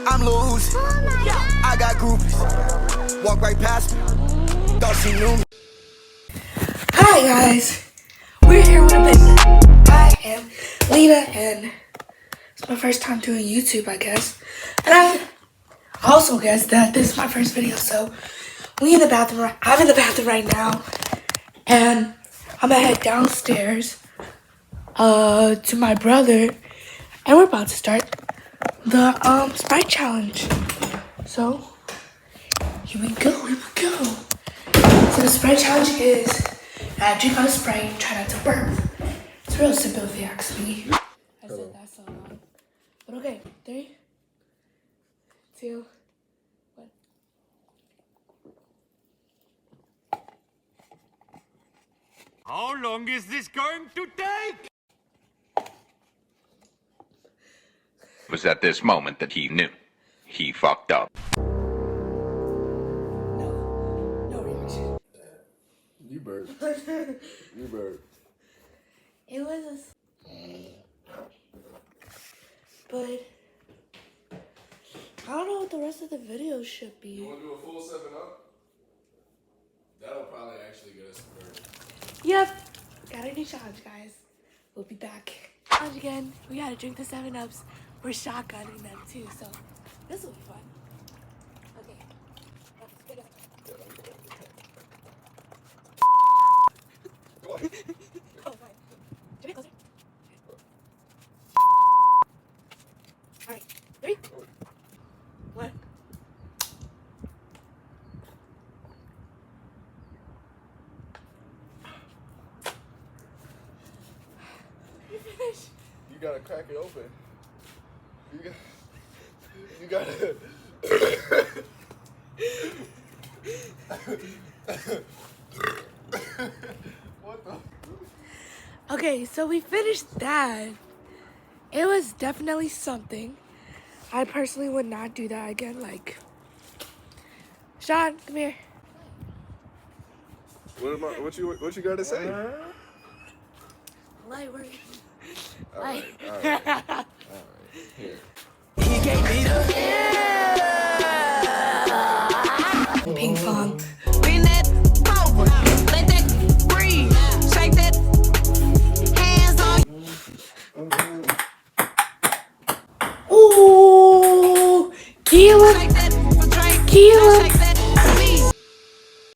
I'm losing. I got groupies. Walk right past me. Thought she knew me. Hi guys, we're here with a baby. I am Lena and it's my first time doing YouTube, I guess. And I also guess that this is my first video, so I'm in the bathroom right now. And I'm gonna head downstairs to my brother and we're about to start the Sprite challenge. So here we go. So the Sprite challenge is drink out a Sprite, try not to burp. It's real simple if you ask me. I said that so long. But okay, 3, 2, 1. How long is this going to take? It was at this moment that he knew. He fucked up. No reaction. You burp. You burp. It was but I don't know what the rest of the video should be. You want to do a full 7-Up? That'll probably actually get us burped. Yep. Got a new challenge, guys. We'll be back. Challenge again. We gotta drink the 7-Ups. We're shotgunning them too, so this will be fun. Okay. Let's spit up. Oh, fine. Jimmy, closer. Alright. 3, 1. You finished? You gotta crack it open. You gotta. What the? Okay, so we finished that. It was definitely something. I personally would not do that again. Like, Sean, come here. What you gotta say? Light work. All right. Here. He gave me the Ping pong. Bring that over, let that breathe, shake that hands on. Ooh, Keelan